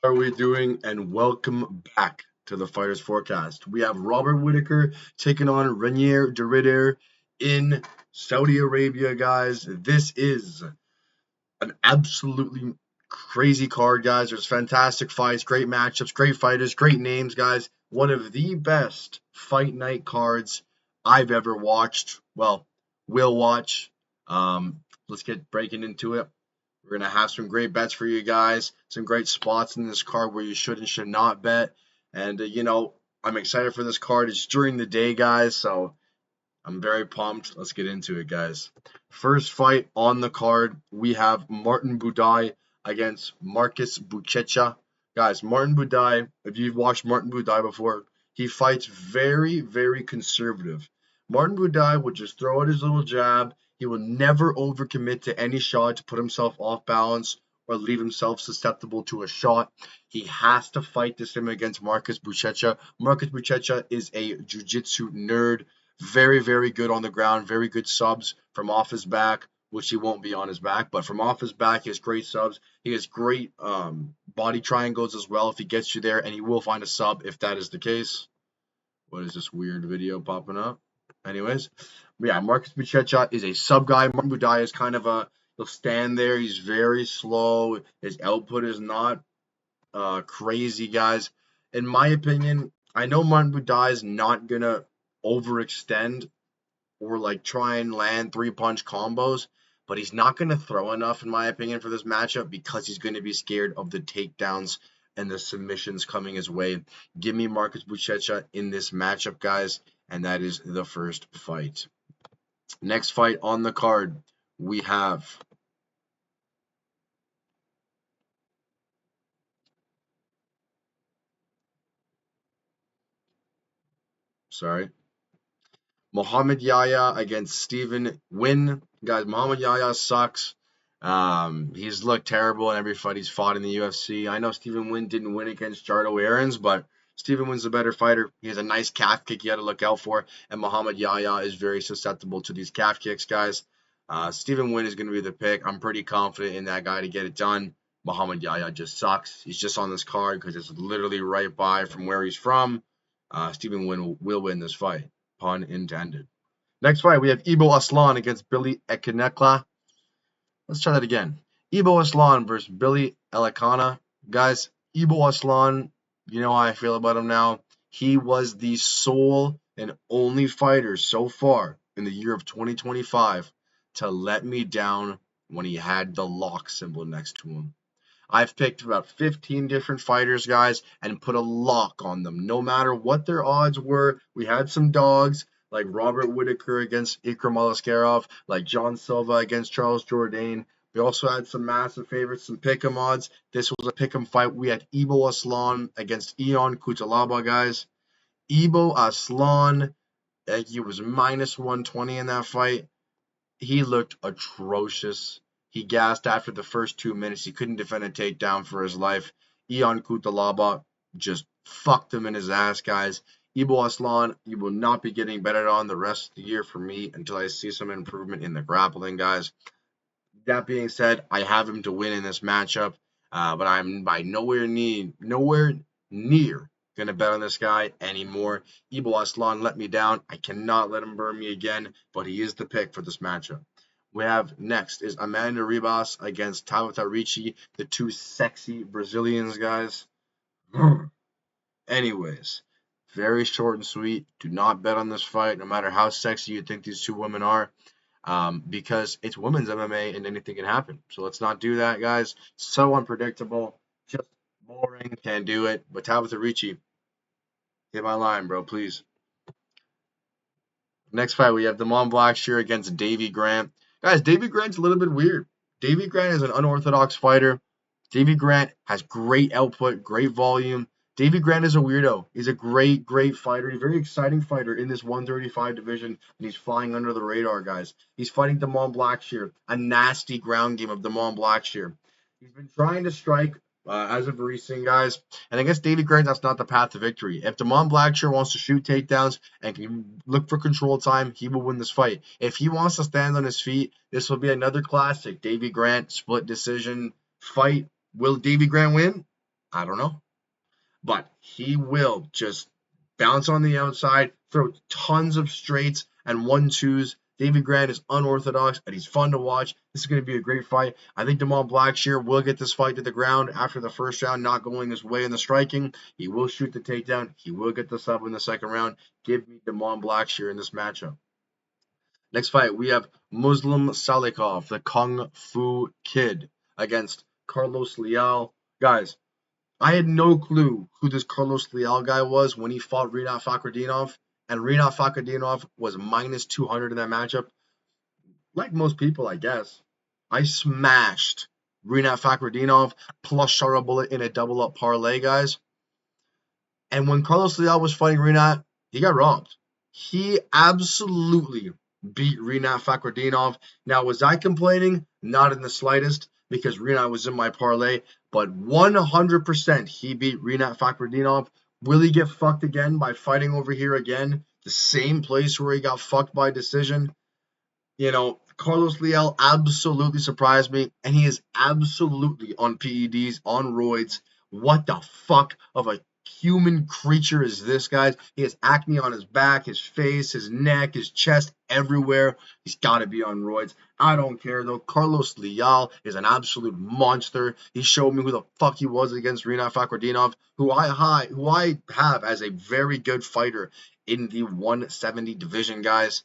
Are we doing? And welcome back to the Fighters Forecast. We have Robert Whittiker taking on Renier Derrider in Saudi Arabia, guys. This is an absolutely crazy card, guys. There's fantastic fights, great matchups, great fighters, great names, guys. One of the best fight night cards I've ever watched. Well, will watch. Let's get breaking into it. We're gonna have some great bets for you guys, some great spots in this card where you should and should not bet. And I'm excited for this card. It's during the day, guys, so I'm very pumped. Let's get into it, guys. First fight on the card, we have Martin Budai against Marcus Buchecha. Guys, Martin Budai, if you've watched Martin Budai before, he fights very, very conservative. Martin Budai will just throw out his little jab. He will never overcommit to any shot to put himself off balance or leave himself susceptible to a shot. He has to fight the same against Marcus Buchecha. Marcus Buchecha is a jiu-jitsu nerd. Very, very good on the ground. Very good subs from off his back, which he won't be on his back, but from off his back, he has great subs. He has great body triangles as well if he gets you there, and he will find a sub if that is the case. What is this weird video popping up? Anyways, yeah, Marcus Buchecha is a sub guy. Martin Budai is kind of he'll stand there. He's very slow. His output is not crazy, guys. In my opinion, I know Martin Budai is not going to overextend or like try and land 3-punch combos, but he's not going to throw enough in my opinion for this matchup because he's going to be scared of the takedowns and the submissions coming his way. Give me Marcus Buchecha in this matchup, guys, and that is the first fight. Next fight on the card, we have Muhammad Yahya against Stephen Wynn. Guys, Muhammad Yahya sucks. He's looked terrible in every fight he's fought in the UFC. I know Stephen Wynn didn't win against Jardo Aarons, but Stephen Wynn's a better fighter. He has a nice calf kick you got to look out for, and Muhammad Yahya is very susceptible to these calf kicks, guys. Stephen Wynn is going to be the pick. I'm pretty confident in that guy to get it done. Muhammad Yahya just sucks. He's just on this card because it's literally right by from where he's from. Stephen Wynn will win this fight. Pun intended. Next fight, we have Ibo Aslan against Billy Ekenekla. Let's try that again. Ibo Aslan versus Billy Elikana. Guys, Ibo Aslan, you know how I feel about him now. He was the sole and only fighter so far in the year of 2025 to let me down when he had the lock symbol next to him. I've picked about 15 different fighters, guys, and put a lock on them. No matter what their odds were, we had some dogs like Robert Whittiker against Ikram Alaskarov, like John Silva against Charles Jourdain. We also had some massive favorites, some pick'em odds. This was a pick'em fight. We had Ibo Aslan against Ion Kutalaba, guys. Ibo Aslan, he was minus 120 in that fight. He looked atrocious. He gassed after the first 2 minutes. He couldn't defend a takedown for his life. Ion Kutalaba just fucked him in his ass, guys. Ibo Aslan, you will not be getting betted on the rest of the year for me until I see some improvement in the grappling, guys. That being said, I have him to win in this matchup, but I'm by nowhere near gonna bet on this guy anymore. Ibo Aslan let me down. I cannot let him burn me again, but he is the pick for this matchup. We have next is Amanda Ribas against Tabata Ricci, the two sexy Brazilians, guys. Anyways, very short and sweet. Do not bet on this fight, no matter how sexy you think these two women are, because it's women's MMA and anything can happen. So let's not do that, guys. So unpredictable, just boring. Can't do it. But Tabata Ricci, hit my line, bro, please. Next fight, we have Damon Blackshear against Davy Grant. Guys, Davy Grant's a little bit weird. Davy Grant is an unorthodox fighter. Davy Grant has great output, great volume. Davy Grant is a weirdo. He's a great, great fighter. He's a very exciting fighter in this 135 division, and he's flying under the radar, guys. He's fighting Damon Blackshear, a nasty ground game of Damon Blackshear. He's been trying to strike as of recent, guys. And against Davy Grant, that's not the path to victory. If Damon Blackshear wants to shoot takedowns and can look for control time, he will win this fight. If he wants to stand on his feet, this will be another classic Davy Grant split decision fight. Will Davy Grant win? I don't know. But he will just bounce on the outside, throw tons of straights and 1-2s. David Grant is unorthodox and he's fun to watch. This is going to be a great fight. I think Damon Blackshear will get this fight to the ground after the first round not going his way in the striking. He will shoot the takedown. He will get the sub in the second round. Give me Damon Blackshear in this matchup. Next fight, we have Muslim Salikov, the Kung Fu Kid, against Carlos Leal. Guys, I had no clue who this Carlos Leal guy was when he fought Rinat Fakhretdinov, and Rinat Fakhretdinov was minus 200 in that matchup. Like most people, I guess. I smashed Rinat Fakhretdinov plus Sharabullet in a double up parlay, guys. And when Carlos Leal was fighting Rinat, he got robbed. He absolutely beat Rinat Fakhretdinov. Now, was I complaining? Not in the slightest, because Rinat was in my parlay, but 100% he beat Rinat Fakhretdinov. Will he get fucked again by fighting over here again? The same place where he got fucked by decision? Carlos Leal absolutely surprised me, and he is absolutely on PEDs, on roids. What the fuck of a human creature is this, guys? He has acne on his back, his face, his neck, his chest, everywhere. He's got to be on roids. I don't care, though. Carlos Leal is an absolute monster. He showed me who the fuck he was against Rinat Fakhretdinov, who I have as a very good fighter in the 170 division, guys.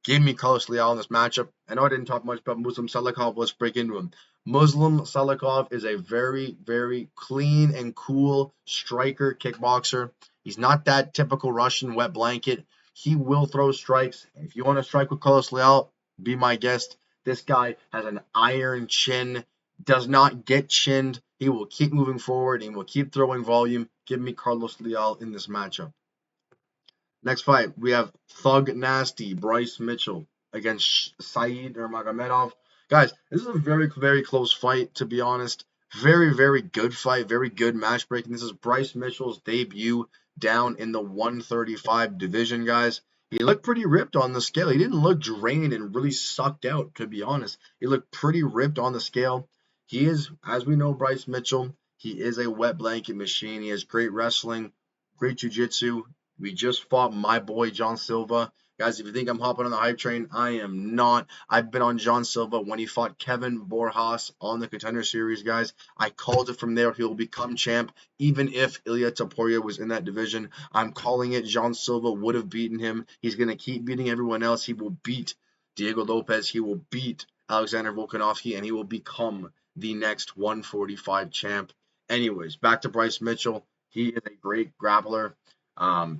Give me Carlos Leal in this matchup. I know I didn't talk much about Muslim Salikov. Let's break into him. Muslim Salikov is a very, very clean and cool striker, kickboxer. He's not that typical Russian wet blanket. He will throw strikes. If you want to strike with Carlos Leal, be my guest. This guy has an iron chin, does not get chinned. He will keep moving forward and will keep throwing volume. Give me Carlos Leal in this matchup. Next fight, we have Thug Nasty, Bryce Mitchell against Saeed Nurmagomedov. Guys, this is a very, very close fight, to be honest. Very, very good fight, very good match breaking. This is Bryce Mitchell's debut down in the 135 division, guys. He looked pretty ripped on the scale. He didn't look drained and really sucked out, to be honest. He looked pretty ripped on the scale. He is, as we know, Bryce Mitchell, he is a wet blanket machine. He has great wrestling, great jiu-jitsu. We just fought my boy John Silva. Guys, if you think I'm hopping on the hype train, I am not. I've been on John Silva when he fought Kevin Borjas on the Contender Series, guys. I called it from there. He will become champ, even if Ilya Topuria was in that division. I'm calling it. John Silva would have beaten him. He's going to keep beating everyone else. He will beat Diego Lopez. He will beat Alexander Volkanovski, and he will become the next 145 champ. Anyways, back to Bryce Mitchell. He is a great grappler.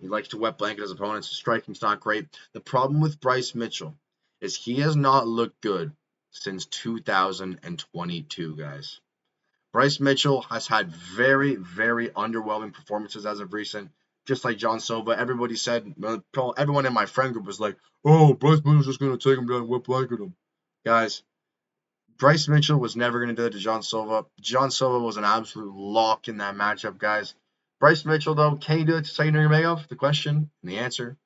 He likes to wet blanket his opponents. His striking's not great. The problem with Bryce Mitchell is he has not looked good since 2022, guys. Bryce Mitchell has had very, very underwhelming performances as of recent. Just like John Silva, everybody said, everyone in my friend group was like, "Oh, Bryce Mitchell's just gonna take him down and wet blanket him." Guys, Bryce Mitchell was never going to do it to John Silva. John Silva was an absolute lock in that matchup, guys. Bryce Mitchell, though, can he do it to Saeed Nurmagomedov? The question and the answer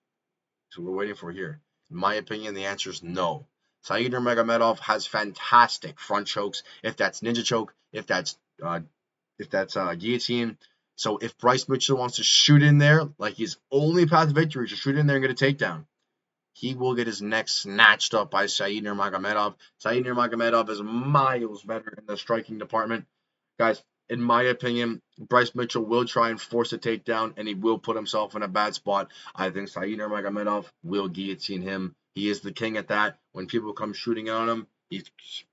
is what we're waiting for here. In my opinion, the answer is no. Saeed Nurmagomedov has fantastic front chokes. If that's ninja choke, if that's guillotine. So if Bryce Mitchell wants to shoot in there, like his only path to victory is to shoot in there and get a takedown, he will get his neck snatched up by Saeed Nurmagomedov. Saeed Nurmagomedov is miles better in the striking department. Guys, in my opinion, Bryce Mitchell will try and force a takedown, and he will put himself in a bad spot. I think Saeed Nurmagomedov will guillotine him. He is the king at that. When people come shooting on him, he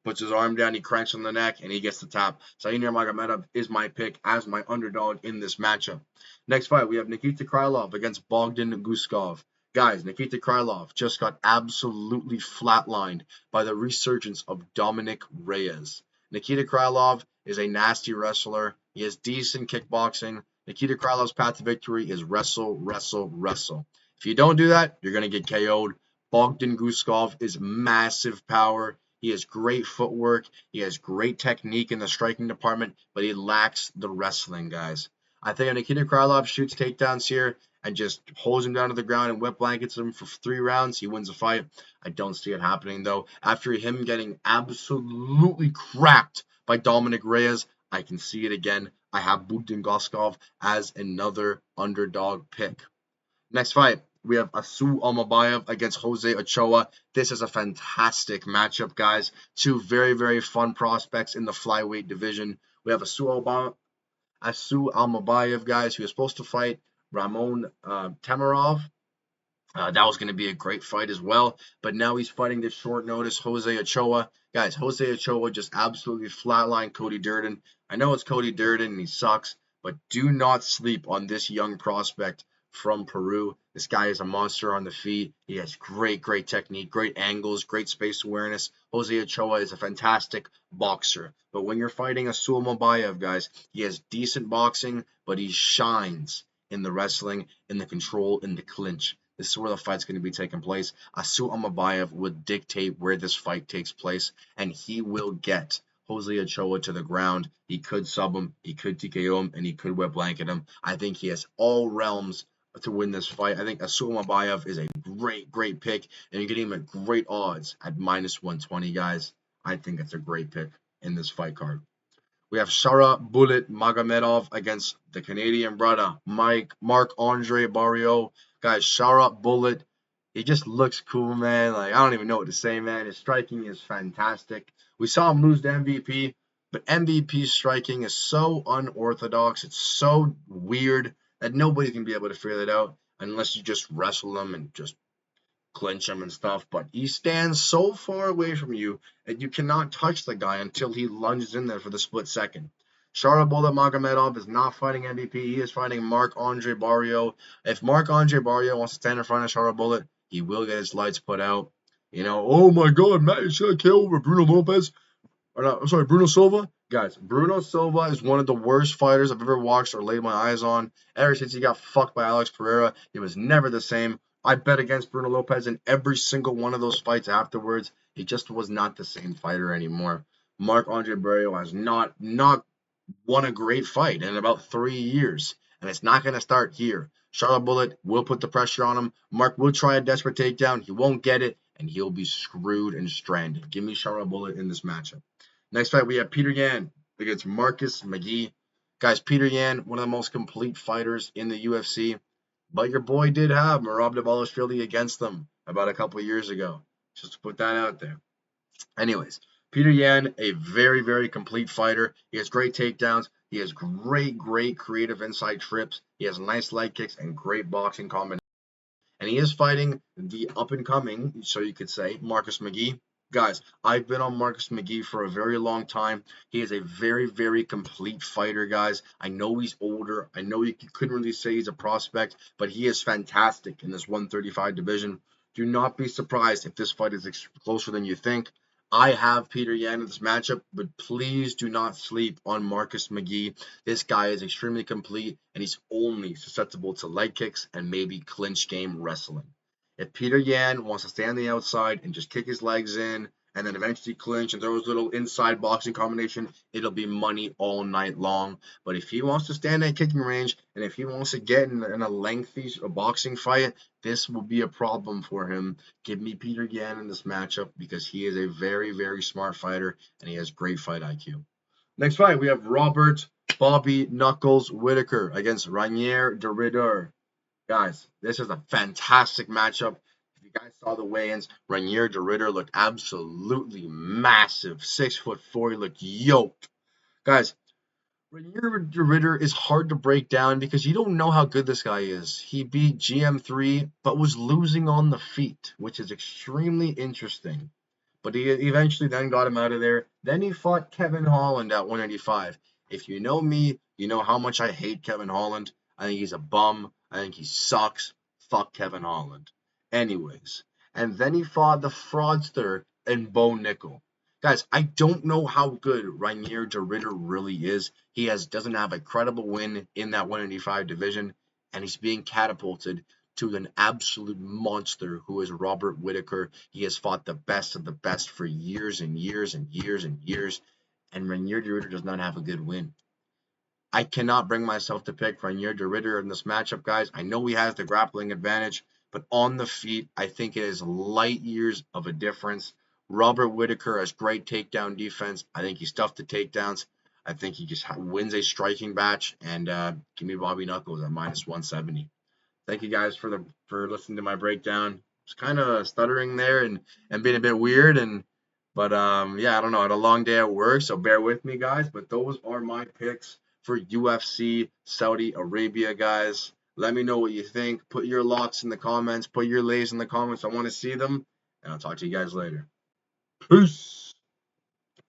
puts his arm down, he cranks on the neck, and he gets the tap. Saeed Nurmagomedov is my pick as my underdog in this matchup. Next fight, we have Nikita Krylov against Bogdan Guskov. Guys, Nikita Krylov just got absolutely flatlined by the resurgence of Dominic Reyes. Nikita Krylov is a nasty wrestler. He has decent kickboxing. Nikita Krylov's path to victory is wrestle, wrestle, wrestle. If you don't do that, you're going to get KO'd. Bogdan Guskov is massive power. He has great footwork. He has great technique in the striking department, but he lacks the wrestling, guys. I think Nikita Krylov shoots takedowns here and just holds him down to the ground and wet blankets him for 3 rounds, he wins the fight. I don't see it happening, though. After him getting absolutely cracked by Dominic Reyes, I can see it again. I have Bogdan Goskov as another underdog pick. Next fight, we have Asu Almabayev against Jose Ochoa. This is a fantastic matchup, guys. Two very, very fun prospects in the flyweight division. We have Asu Almabayev, guys, who is supposed to fight Ramon Tamarov. That was going to be a great fight as well. But now he's fighting this short notice Jose Ochoa. Guys, Jose Ochoa just absolutely flatlined Cody Durden. I know it's Cody Durden and he sucks, but do not sleep on this young prospect from Peru. This guy is a monster on the feet. He has great, great technique, great angles, great space awareness. Jose Ochoa is a fantastic boxer. But when you're fighting Asul Mabayev, guys, he has decent boxing, but he shines in the wrestling, in the control, in the clinch. This is where the fight's going to be taking place. Asu Amabayev would dictate where this fight takes place, and he will get Jose Ochoa to the ground. He could sub him, he could TKO him, and he could wet blanket him. I think he has all realms to win this fight. I think Asu Amabayev is a great, great pick, and you're getting him at great odds at minus 120, guys. I think it's a great pick in this fight card. We have Shara Bullet Magomedov against the Canadian brother, Marc-Andre Barriault. Guys, Shara Bullet, he just looks cool, man. Like, I don't even know what to say, man. His striking is fantastic. We saw him lose to MVP, but MVP striking is so unorthodox. It's so weird that nobody can be able to figure that out unless you just wrestle him and just clinch him and stuff, but he stands so far away from you that you cannot touch the guy until he lunges in there for the split second. Sharabola Magomedov is not fighting MVP. He is fighting Marc-Andre Barriault. If Marc-Andre Barriault wants to stand in front of Sharabola, he will get his lights put out. You know, oh my God, Matt, you should kill over Bruno Lopez. Or no, I'm sorry, Bruno Silva. Guys, Bruno Silva is one of the worst fighters I've ever watched or laid my eyes on. Ever since he got fucked by Alex Pereira, he was never the same. I bet against Bruno Lopez in every single one of those fights afterwards. He just was not the same fighter anymore. Marc-Andre Barriault has not won a great fight in about 3 years, and it's not going to start here. Charlotte Bullet will put the pressure on him. Mark will try a desperate takedown. He won't get it, and he'll be screwed and stranded. Give me Charlotte Bullet in this matchup. Next fight, we have Peter Yan against Marcus McGee. Guys, Peter Yan, one of the most complete fighters in the UFC. But your boy did have Merab Dvalishvili against them about a couple of years ago. Just to put that out there. Anyways, Peter Yan, a very, very complete fighter. He has great takedowns. He has great, great creative inside trips. He has nice leg kicks and great boxing combinations. And he is fighting the up-and-coming, so you could say, Marcus McGee. Guys, I've been on Marcus McGee for a very long time. He is a very, very complete fighter, guys. I know he's older. I know you couldn't really say he's a prospect, but he is fantastic in this 135 division. Do not be surprised if this fight is closer than you think. I have Peter Yan in this matchup, but please do not sleep on Marcus McGee. This guy is extremely complete, and he's only susceptible to leg kicks and maybe clinch game wrestling. If Peter Yan wants to stay on the outside and just kick his legs in and then eventually clinch and throw his little inside boxing combination, it'll be money all night long. But if he wants to stand at kicking range and if he wants to get in a lengthy boxing fight, this will be a problem for him. Give me Peter Yan in this matchup because he is a very, very smart fighter and he has great fight IQ. Next fight, we have Robert Bobby Knuckles Whittiker against Rainier de Ridder. Guys, this is a fantastic matchup. If you guys saw the weigh-ins, Rainier de Ridder looked absolutely massive. 6'4", he looked yoked. Guys, Rainier de Ridder is hard to break down because you don't know how good this guy is. He beat GM3, but was losing on the feet, which is extremely interesting. But he eventually then got him out of there. Then he fought Kevin Holland at 185. If you know me, you know how much I hate Kevin Holland. I think he's a bum. I think he sucks. Fuck Kevin Holland. Anyways. And then he fought the fraudster and Bo Nickel. Guys, I don't know how good Rainier de Ridder really is. He doesn't have a credible win in that 185 division, and he's being catapulted to an absolute monster who is Robert Whittiker. He has fought the best of the best for years and years and years and years, and Rainier de Ridder does not have a good win. I cannot bring myself to pick Rainier de Ridder in this matchup, guys. I know he has the grappling advantage, but on the feet, I think it is light years of a difference. Robert Whittiker has great takedown defense. I think he stuffed the takedowns. I think he just wins a striking match, and give me Bobby Knuckles at -170. Thank you guys for listening to my breakdown. It's kind of stuttering there and being a bit weird, but yeah, I don't know. I had a long day at work, so bear with me, guys. But those are my picks for UFC Saudi Arabia, guys. Let me know what you think. Put your locks in the comments. Put your lays in the comments. I want to see them, and I'll talk to you guys later. Peace.